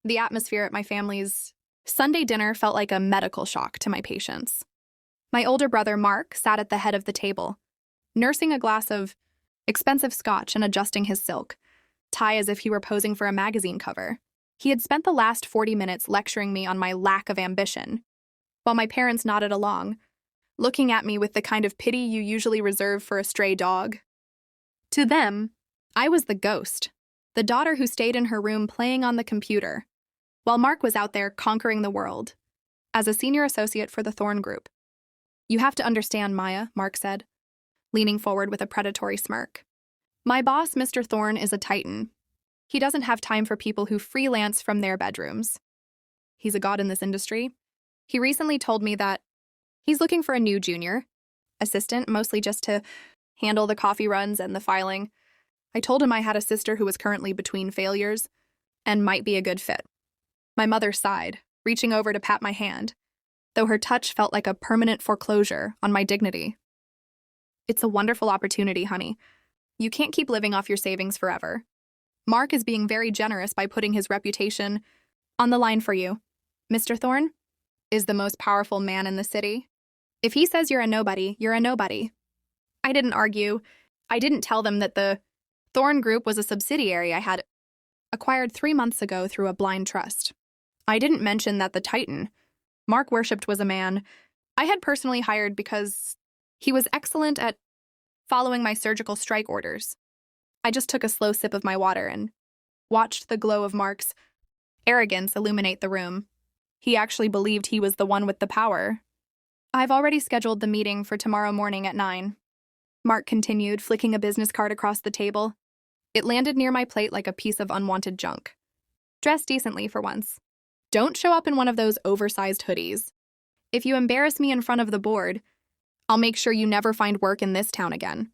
The atmosphere at my family's Sunday dinner felt like a medical shock to my patients. My older brother, Mark, sat at the head of the table, nursing a glass of expensive scotch and adjusting his silk tie as if he were posing for a magazine cover. He had spent the last 40 minutes lecturing me on my lack of ambition, while my parents nodded along, looking at me with the kind of pity you usually reserve for a stray dog. To them, I was the ghost, the daughter who stayed in her room playing on the computer, while Mark was out there conquering the world, as a senior associate for the Thorne Group. "You have to understand, Maya," Mark said, leaning forward with a predatory smirk. "My boss, Mr. Thorne, is a titan. He doesn't have time for people who freelance from their bedrooms. He's a god in this industry. He recently told me that he's looking for a new junior assistant, mostly just to handle the coffee runs and the filing. I told him I had a sister who was currently between failures and might be a good fit." My mother sighed, reaching over to pat my hand, though her touch felt like a permanent foreclosure on my dignity. "It's a wonderful opportunity, honey. You can't keep living off your savings forever. Mark is being very generous by putting his reputation on the line for you. Mr. Thorne is the most powerful man in the city. If he says you're a nobody, you're a nobody." I didn't argue. I didn't tell them that the Thorne Group was a subsidiary I had acquired 3 months ago through a blind trust. I didn't mention that the titan Mark worshipped was a man I had personally hired because he was excellent at following my surgical strike orders. I just took a slow sip of my water and watched the glow of Mark's arrogance illuminate the room. He actually believed he was the one with the power. "I've already scheduled the meeting for tomorrow morning at 9. Mark continued, flicking a business card across the table. It landed near my plate like a piece of unwanted junk. "Dress decently for once. Don't show up in one of those oversized hoodies. If you embarrass me in front of the board, I'll make sure you never find work in this town again.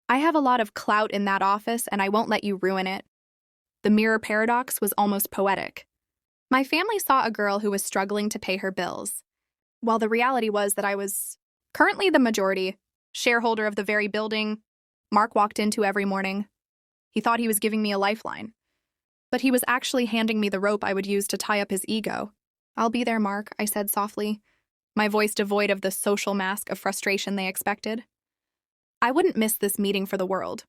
I have a lot of clout in that office, and I won't let you ruin it." The mirror paradox was almost poetic. My family saw a girl who was struggling to pay her bills, while the reality was that I was currently the majority shareholder of the very building Mark walked into every morning. He thought he was giving me a lifeline, but he was actually handing me the rope I would use to tie up his ego. "I'll be there, Mark," I said softly, my voice devoid of the social mask of frustration they expected. I wouldn't miss this meeting for the world.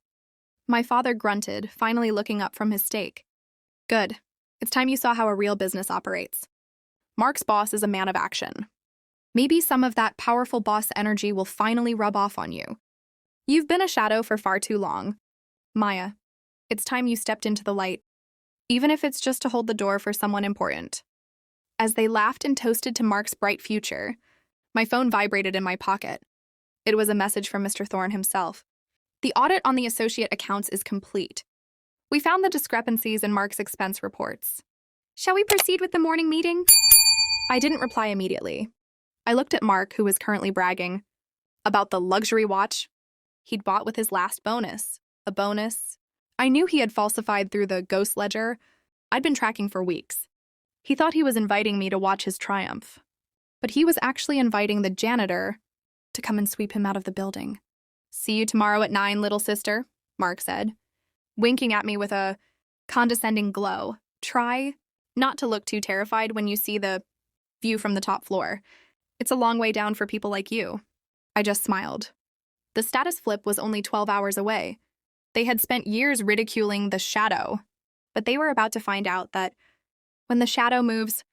My father grunted, finally looking up from his steak. "Good. It's time you saw how a real business operates. Mark's boss is a man of action. Maybe some of that powerful boss energy will finally rub off on you. You've been a shadow for far too long. Maya, it's time you stepped into the light, even if it's just to hold the door for someone important." As they laughed and toasted to Mark's bright future, my phone vibrated in my pocket. It was a message from Mr. Thorne himself. "The audit on the associate accounts is complete. We found the discrepancies in Mark's expense reports. Shall we proceed with the morning meeting?" I didn't reply immediately. I looked at Mark, who was currently bragging about the luxury watch he'd bought with his last bonus. A bonus I knew he had falsified through the ghost ledger I'd been tracking for weeks. He thought he was inviting me to watch his triumph, but he was actually inviting the janitor to come and sweep him out of the building. "See you tomorrow at 9, little sister," Mark said, winking at me with a condescending glow. "Try not to look too terrified when you see the view from the top floor. It's a long way down for people like you." I just smiled. The status flip was only 12 hours away. They had spent years ridiculing the shadow, but they were about to find out that when the shadow moves,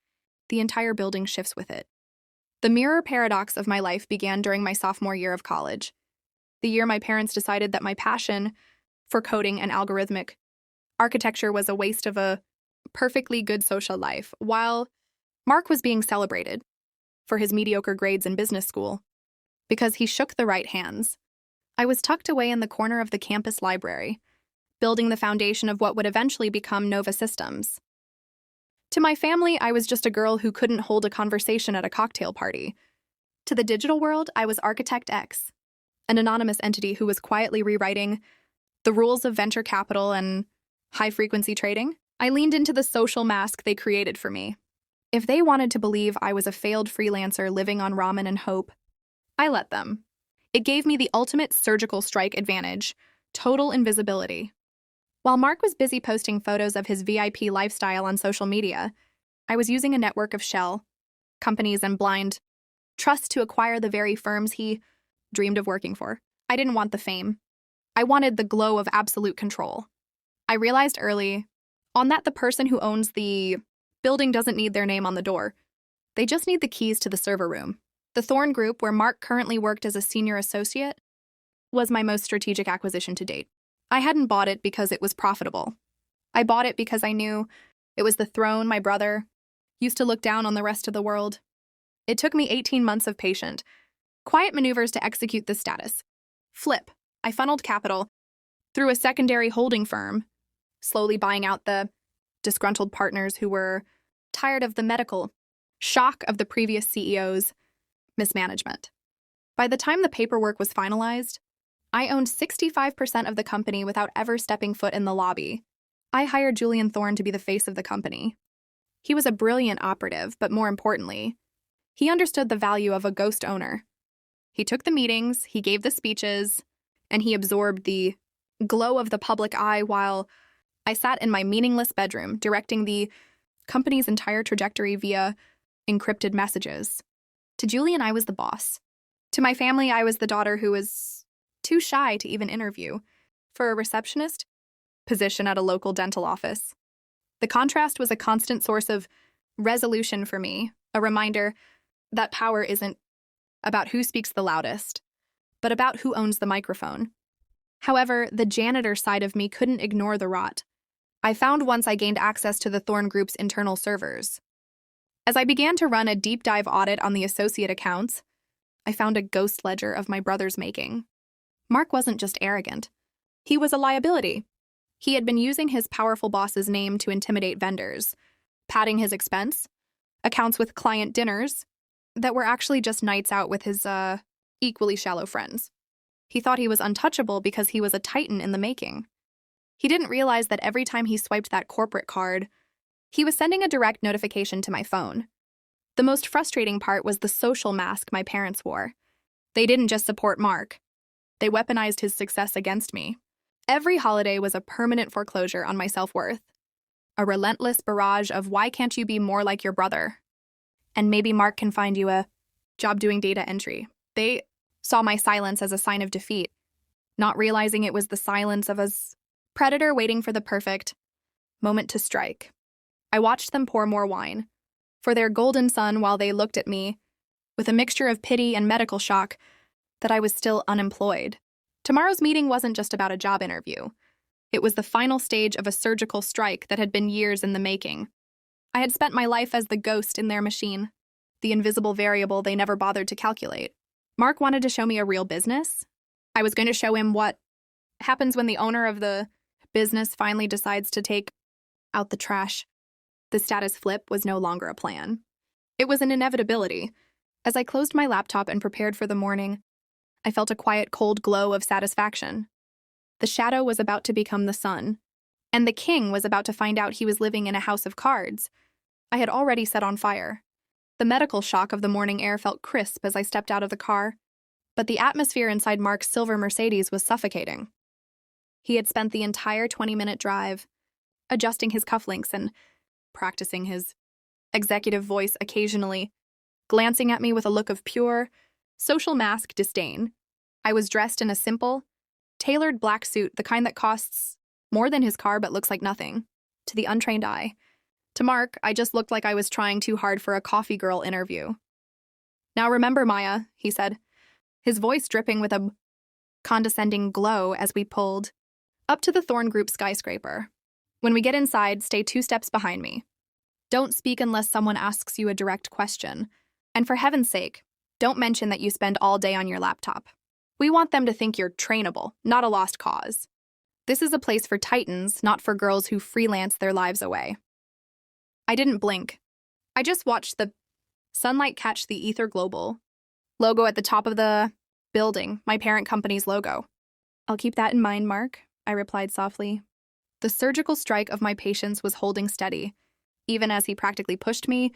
the entire building shifts with it. The mirror paradox of my life began during my sophomore year of college, the year my parents decided that my passion for coding and algorithmic architecture was a waste of a perfectly good social life, while Mark was being celebrated for his mediocre grades in business school because he shook the right hands. I was tucked away in the corner of the campus library, building the foundation of what would eventually become Nova Systems. To my family, I was just a girl who couldn't hold a conversation at a cocktail party. To the digital world, I was Architect X, an anonymous entity who was quietly rewriting the rules of venture capital and high-frequency trading. I leaned into the social mask they created for me. If they wanted to believe I was a failed freelancer living on ramen and hope, I let them. It gave me the ultimate surgical strike advantage, total invisibility. While Mark was busy posting photos of his VIP lifestyle on social media, I was using a network of shell companies and blind trust to acquire the very firms he dreamed of working for. I didn't want the fame. I wanted the glow of absolute control. I realized early on that the person who owns the building doesn't need their name on the door. They just need the keys to the server room. The Thorne Group, where Mark currently worked as a senior associate, was my most strategic acquisition to date. I hadn't bought it because it was profitable. I bought it because I knew it was the throne my brother used to look down on the rest of the world. It took me 18 months of patient, quiet maneuvers to execute this status. Flip. I funneled capital through a secondary holding firm, slowly buying out the disgruntled partners who were tired of the medical shock of the previous CEO's mismanagement. By the time the paperwork was finalized, I owned 65% of the company without ever stepping foot in the lobby. I hired Julian Thorne to be the face of the company. He was a brilliant operative, but more importantly, he understood the value of a ghost owner. He took the meetings, he gave the speeches, and he absorbed the glow of the public eye while I sat in my meaningless bedroom directing the company's entire trajectory via encrypted messages. To Julian, I was the boss. To my family, I was the daughter who was too shy to even interview for a receptionist position at a local dental office. The contrast was a constant source of resolution for me, a reminder that power isn't about who speaks the loudest, but about who owns the microphone. However, the janitor side of me couldn't ignore the rot I found once I gained access to the Thorne Group's internal servers. As I began to run a deep dive audit on the associate accounts, I found a ghost ledger of my brother's making. Mark wasn't just arrogant. He was a liability. He had been using his powerful boss's name to intimidate vendors, padding his expense, accounts with client dinners that were actually just nights out with his, equally shallow friends. He thought he was untouchable because he was a titan in the making. He didn't realize that every time he swiped that corporate card, he was sending a direct notification to my phone. The most frustrating part was the social mask my parents wore. They didn't just support Mark. They weaponized his success against me. Every holiday was a permanent foreclosure on my self-worth. A relentless barrage of why can't you be more like your brother? And maybe Mark can find you a job doing data entry. They saw my silence as a sign of defeat, not realizing it was the silence of a predator waiting for the perfect moment to strike. I watched them pour more wine for their golden sun while they looked at me with a mixture of pity and medical shock that I was still unemployed. Tomorrow's meeting wasn't just about a job interview. It was the final stage of a surgical strike that had been years in the making. I had spent my life as the ghost in their machine, the invisible variable they never bothered to calculate. Mark wanted to show me a real business. I was going to show him what happens when the owner of the business finally decides to take out the trash. The status flip was no longer a plan. It was an inevitability. As I closed my laptop and prepared for the morning, I felt a quiet, cold glow of satisfaction. The shadow was about to become the sun, and the king was about to find out he was living in a house of cards I had already set on fire. The medical shock of the morning air felt crisp as I stepped out of the car, but the atmosphere inside Mark's silver Mercedes was suffocating. He had spent the entire 20-minute drive adjusting his cufflinks and practicing his executive voice occasionally, glancing at me with a look of pure, social mask disdain. I was dressed in a simple, tailored black suit, the kind that costs more than his car but looks like nothing to the untrained eye. To Mark, I just looked like I was trying too hard for a coffee girl interview. "Now remember, Maya," he said, his voice dripping with a condescending glow as we pulled up to the Thorne Group skyscraper. "When we get inside, stay 2 steps behind me. Don't speak unless someone asks you a direct question. And for heaven's sake, don't mention that you spend all day on your laptop. We want them to think you're trainable, not a lost cause. This is a place for titans, not for girls who freelance their lives away." I didn't blink. I just watched the sunlight catch the Ether Global logo at the top of the building, my parent company's logo. "I'll keep that in mind, Mark," I replied softly. The surgical strike of my patience was holding steady, even as he practically pushed me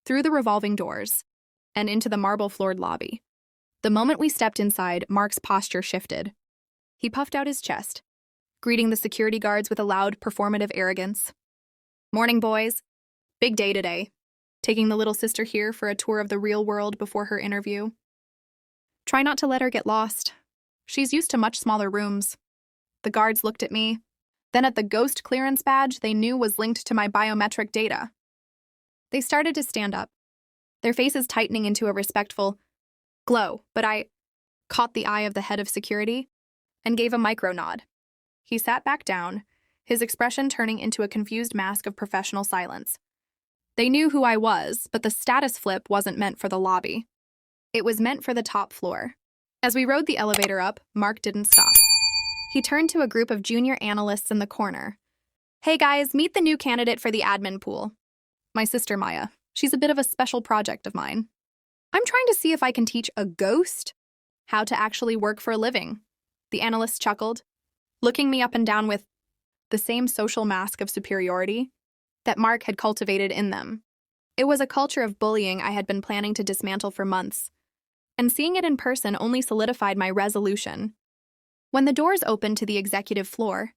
through the revolving doors and into the marble-floored lobby. The moment we stepped inside, Mark's posture shifted. He puffed out his chest, greeting the security guards with a loud, performative arrogance. "Morning, boys. Big day today. Taking the little sister here for a tour of the real world before her interview. Try not to let her get lost. She's used to much smaller rooms. The guards looked at me, then at the ghost clearance badge they knew was linked to my biometric data. They started to stand up, their faces tightening into a respectful glow, but I caught the eye of the head of security and gave a micro nod. He sat back down, his expression turning into a confused mask of professional silence. They knew who I was, but the status flip wasn't meant for the lobby. It was meant for the top floor. As we rode the elevator up, Mark didn't stop. He turned to a group of junior analysts in the corner. Hey guys, meet the new candidate for the admin pool. My sister Maya. She's a bit of a special project of mine. I'm trying to see if I can teach a ghost how to actually work for a living. The analyst chuckled, looking me up and down with the same social mask of superiority that Mark had cultivated in them. It was a culture of bullying I had been planning to dismantle for months, and seeing it in person only solidified my resolution. When the doors opened to the executive floor,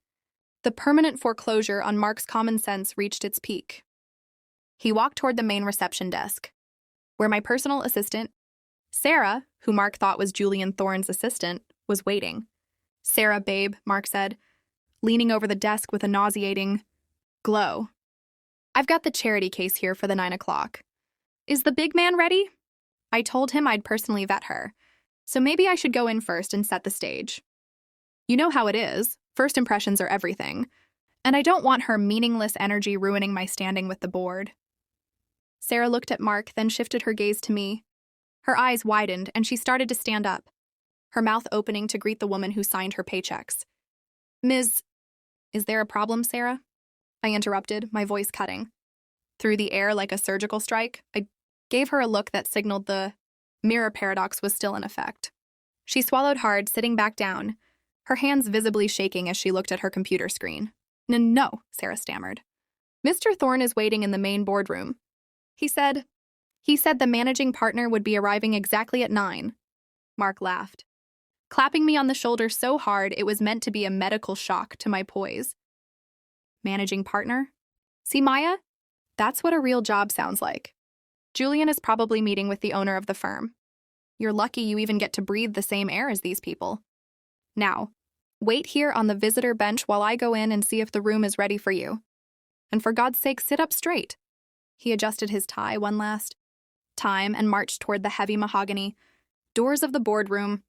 the permanent foreclosure on Mark's common sense reached its peak. He walked toward the main reception desk, where my personal assistant, Sarah, who Mark thought was Julian Thorne's assistant, was waiting. Sarah, babe, Mark said, leaning over the desk with a nauseating glow. I've got the charity case here for the 9 o'clock. Is the big man ready? I told him I'd personally vet her, so maybe I should go in first and set the stage. You know how it is, first impressions are everything, and I don't want her meaningless energy ruining my standing with the board. Sarah looked at Mark, then shifted her gaze to me. Her eyes widened, and she started to stand up, her mouth opening to greet the woman who signed her paychecks. Ms. Is there a problem, Sarah? I interrupted, my voice cutting. Through the air like a surgical strike, I gave her a look that signaled the mirror paradox was still in effect. She swallowed hard, sitting back down, her hands visibly shaking as she looked at her computer screen. No, Sarah stammered. Mr. Thorne is waiting in the main boardroom. He said the managing partner would be arriving exactly at 9. Mark laughed, clapping me on the shoulder so hard it was meant to be a medical shock to my poise. Managing partner? See, Maya? That's what a real job sounds like. Julian is probably meeting with the owner of the firm. You're lucky you even get to breathe the same air as these people. Now, wait here on the visitor bench while I go in and see if the room is ready for you. And for God's sake, sit up straight. He adjusted his tie one last time and marched toward the heavy mahogany doors of the boardroom,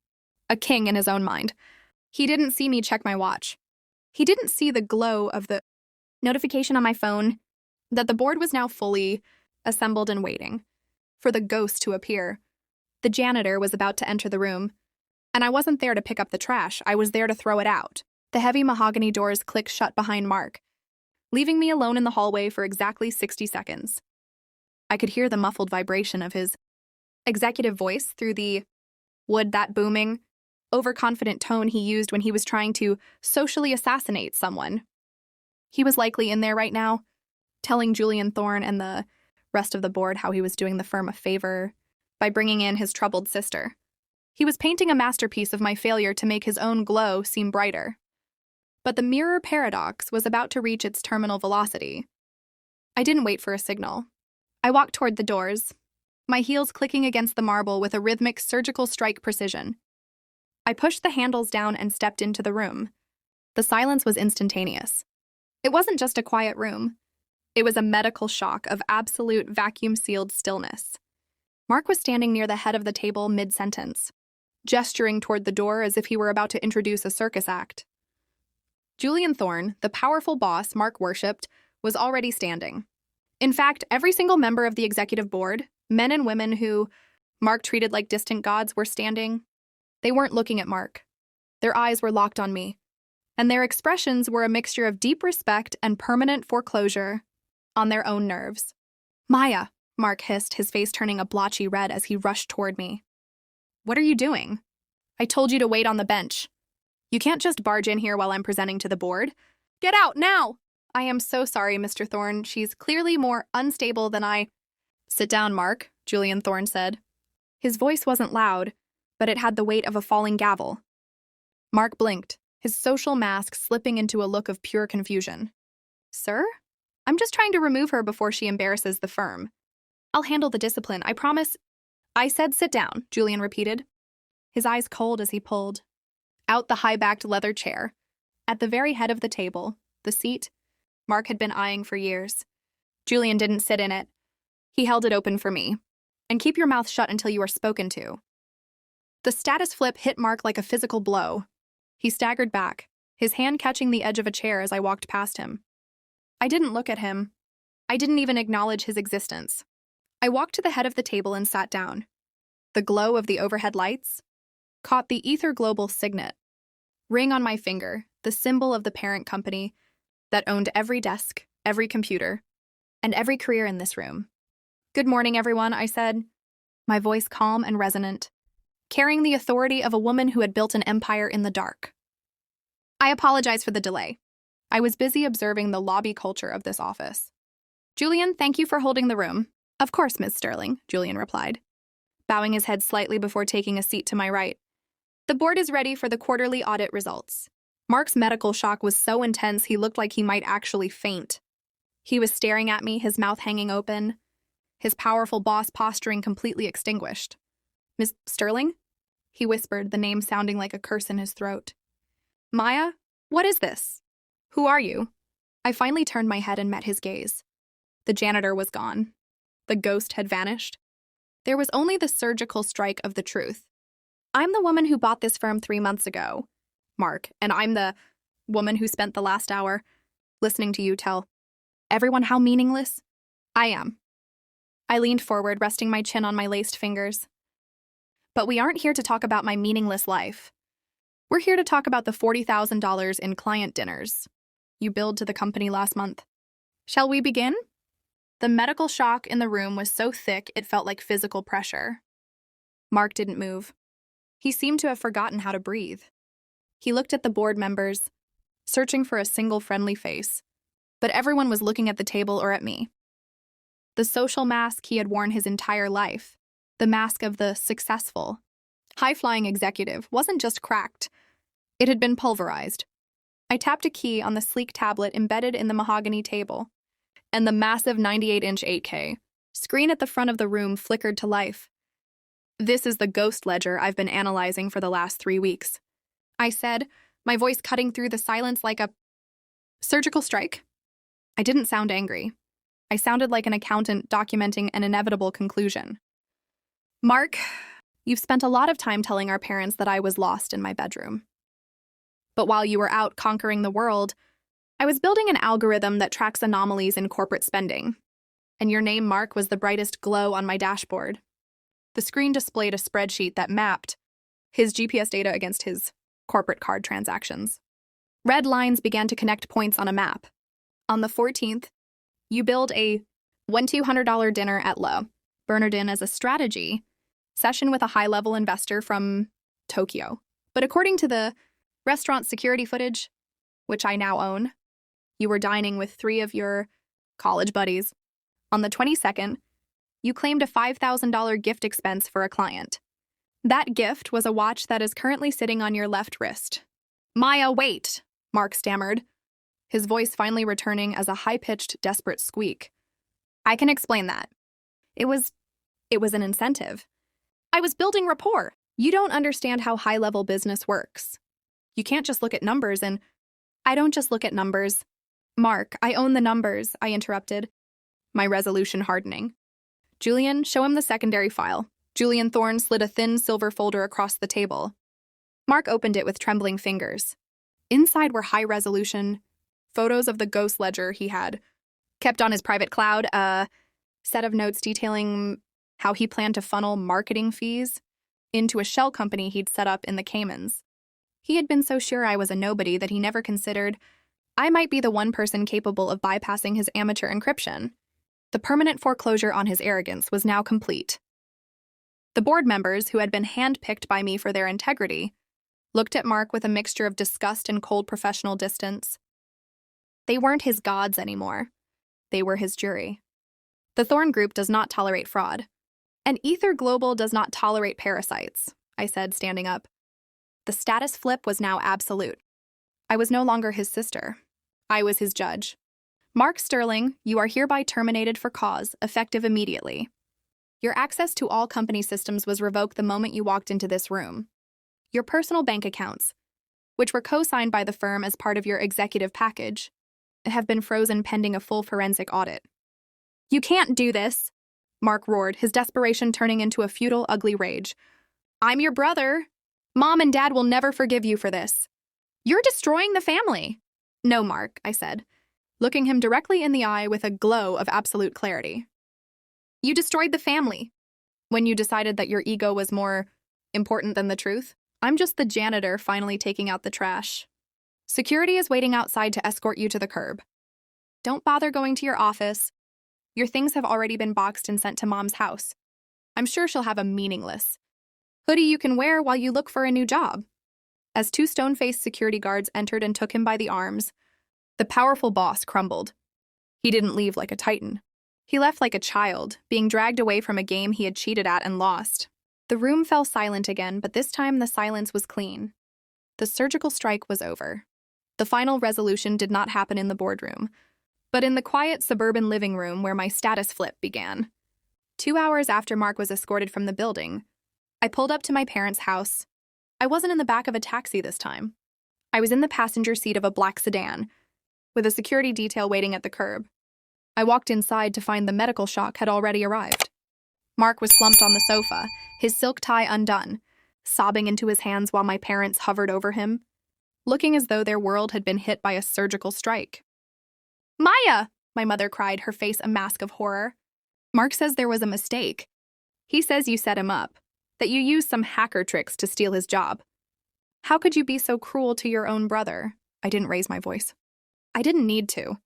a king in his own mind. He didn't see me check my watch. He didn't see the glow of the notification on my phone that the board was now fully assembled and waiting for the ghost to appear. The janitor was about to enter the room, and I wasn't there to pick up the trash. I was there to throw it out. The heavy mahogany doors clicked shut behind Mark, leaving me alone in the hallway for exactly 60 seconds. I could hear the muffled vibration of his executive voice through the that booming, overconfident tone he used when he was trying to socially assassinate someone. He was likely in there right now, telling Julian Thorne and the rest of the board how he was doing the firm a favor by bringing in his troubled sister. He was painting a masterpiece of my failure to make his own glow seem brighter. But the mirror paradox was about to reach its terminal velocity. I didn't wait for a signal. I walked toward the doors, my heels clicking against the marble with a rhythmic surgical strike precision. I pushed the handles down and stepped into the room. The silence was instantaneous. It wasn't just a quiet room. It was a medical shock of absolute vacuum-sealed stillness. Mark was standing near the head of the table mid-sentence, gesturing toward the door as if he were about to introduce a circus act. Julian Thorne, the powerful boss Mark worshipped, was already standing. In fact, every single member of the executive board, men and women who Mark treated like distant gods, were standing. They weren't looking at Mark. Their eyes were locked on me, and their expressions were a mixture of deep respect and permanent foreclosure on their own nerves. Maya, Mark hissed, his face turning a blotchy red as he rushed toward me. What are you doing? I told you to wait on the bench. You can't just barge in here while I'm presenting to the board. Get out, now! I am so sorry, Mr. Thorne. She's clearly more unstable than I— Sit down, Mark, Julian Thorne said. His voice wasn't loud, but it had the weight of a falling gavel. Mark blinked, his social mask slipping into a look of pure confusion. Sir? I'm just trying to remove her before she embarrasses the firm. I'll handle the discipline, I promise. I said sit down, Julian repeated, his eyes cold as he pulled out the high-backed leather chair. At the very head of the table, the seat Mark had been eyeing for years. Julian didn't sit in it. He held it open for me. And keep your mouth shut until you are spoken to. The status flip hit Mark like a physical blow. He staggered back, his hand catching the edge of a chair as I walked past him. I didn't look at him. I didn't even acknowledge his existence. I walked to the head of the table and sat down. The glow of the overhead lights caught the Ether Global signet, ring on my finger, the symbol of the parent company that owned every desk, every computer, and every career in this room. Good morning, everyone, I said, my voice calm and resonant, carrying the authority of a woman who had built an empire in the dark. I apologize for the delay. I was busy observing the lobby culture of this office. Julian, thank you for holding the room. Of course, Ms. Sterling, Julian replied, bowing his head slightly before taking a seat to my right. The board is ready for the quarterly audit results. Mark's medical shock was so intense he looked like he might actually faint. He was staring at me, his mouth hanging open, his powerful boss posturing completely extinguished. Ms. Sterling? He whispered, the name sounding like a curse in his throat. Maya? What is this? Who are you? I finally turned my head and met his gaze. The janitor was gone. The ghost had vanished. There was only the surgical strike of the truth. I'm the woman who bought this firm 3 months ago, Mark, and I'm the woman who spent the last hour listening to you tell everyone how meaningless I am. I leaned forward, resting my chin on my laced fingers. But we aren't here to talk about my meaningless life. We're here to talk about the $40,000 in client dinners you billed to the company last month. Shall we begin? The medical shock in the room was so thick it felt like physical pressure. Mark didn't move. He seemed to have forgotten how to breathe. He looked at the board members, searching for a single friendly face, but everyone was looking at the table or at me. The social mask he had worn his entire life, the mask of the successful, high-flying executive, wasn't just cracked. It had been pulverized. I tapped a key on the sleek tablet embedded in the mahogany table, and the massive 98-inch 8K screen at the front of the room flickered to life. This is the ghost ledger I've been analyzing for the last 3 weeks, I said, my voice cutting through the silence like a surgical strike. I didn't sound angry. I sounded like an accountant documenting an inevitable conclusion. Mark, you've spent a lot of time telling our parents that I was lost in my bedroom. But while you were out conquering the world, I was building an algorithm that tracks anomalies in corporate spending. And your name, Mark, was the brightest glow on my dashboard. The screen displayed a spreadsheet that mapped his GPS data against his corporate card transactions. Red lines began to connect points on a map. On the 14th, you billed a $1,200 dinner at La Bernardin as a strategy session with a high-level investor from Tokyo. But according to the restaurant security footage, which I now own, you were dining with 3 of your college buddies. On the 22nd, you claimed a $5,000 gift expense for a client. That gift was a watch that is currently sitting on your left wrist. Maya, wait, Mark stammered, his voice finally returning as a high-pitched, desperate squeak. I can explain that. It was an incentive. I was building rapport. You don't understand how high-level business works. You can't just look at numbers and... I don't just look at numbers. Mark, I own the numbers, I interrupted, my resolution hardening. Julian, show him the secondary file. Julian Thorne slid a thin silver folder across the table. Mark opened it with trembling fingers. Inside were high-resolution photos of the ghost ledger he had kept on his private cloud, a set of notes detailing how he planned to funnel marketing fees into a shell company he'd set up in the Caymans. He had been so sure I was a nobody that he never considered I might be the one person capable of bypassing his amateur encryption. The permanent foreclosure on his arrogance was now complete. The board members, who had been handpicked by me for their integrity, looked at Mark with a mixture of disgust and cold professional distance. They weren't his gods anymore. They were his jury. The Thorne Group does not tolerate fraud. And Ether Global does not tolerate parasites, I said, standing up. The status flip was now absolute. I was no longer his sister. I was his judge. Mark Sterling, you are hereby terminated for cause, effective immediately. Your access to all company systems was revoked the moment you walked into this room. Your personal bank accounts, which were co-signed by the firm as part of your executive package, have been frozen pending a full forensic audit. You can't do this, Mark roared, his desperation turning into a futile, ugly rage. I'm your brother. Mom and Dad will never forgive you for this. You're destroying the family. No, Mark, I said, looking him directly in the eye with a glow of absolute clarity. You destroyed the family when you decided that your ego was more important than the truth. I'm just the janitor finally taking out the trash. Security is waiting outside to escort you to the curb. Don't bother going to your office. Your things have already been boxed and sent to Mom's house. I'm sure she'll have a meaningless hoodie you can wear while you look for a new job. As two stone-faced security guards entered and took him by the arms, the powerful boss crumbled. He didn't leave like a titan. He left like a child, being dragged away from a game he had cheated at and lost. The room fell silent again, but this time the silence was clean. The surgical strike was over. The final resolution did not happen in the boardroom, but in the quiet suburban living room where my status flip began. 2 hours after Mark was escorted from the building, I pulled up to my parents' house. I wasn't in the back of a taxi this time. I was in the passenger seat of a black sedan, with a security detail waiting at the curb. I walked inside to find the medical shock had already arrived. Mark was slumped on the sofa, his silk tie undone, sobbing into his hands while my parents hovered over him, looking as though their world had been hit by a surgical strike. Maya! My mother cried, her face a mask of horror. Mark says there was a mistake. He says you set him up, that you used some hacker tricks to steal his job. How could you be so cruel to your own brother? I didn't raise my voice. I didn't need to.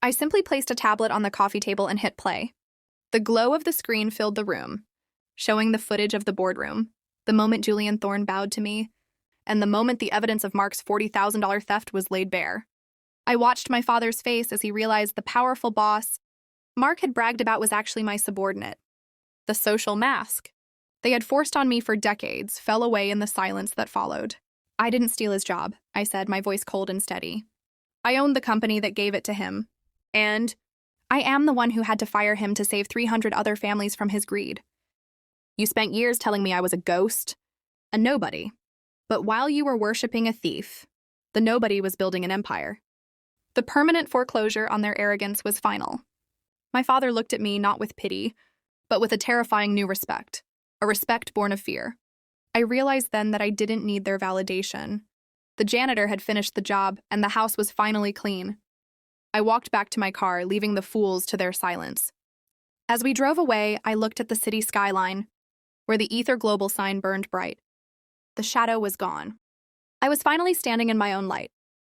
I simply placed a tablet on the coffee table and hit play. The glow of the screen filled the room, showing the footage of the boardroom, the moment Julian Thorne bowed to me, and the moment the evidence of Mark's $40,000 theft was laid bare. I watched my father's face as he realized the powerful boss Mark had bragged about was actually my subordinate. The social mask they had forced on me for decades fell away in the silence that followed. I didn't steal his job, I said, my voice cold and steady. I owned the company that gave it to him, and I am the one who had to fire him to save 300 other families from his greed. You spent years telling me I was a ghost, a nobody. But while you were worshipping a thief, the nobody was building an empire. The permanent foreclosure on their arrogance was final. My father looked at me not with pity, but with a terrifying new respect, a respect born of fear. I realized then that I didn't need their validation. The janitor had finished the job, and the house was finally clean. I walked back to my car, leaving the fools to their silence. As we drove away, I looked at the city skyline, where the Ether Global sign burned bright. The shadow was gone. I was finally standing in my own light,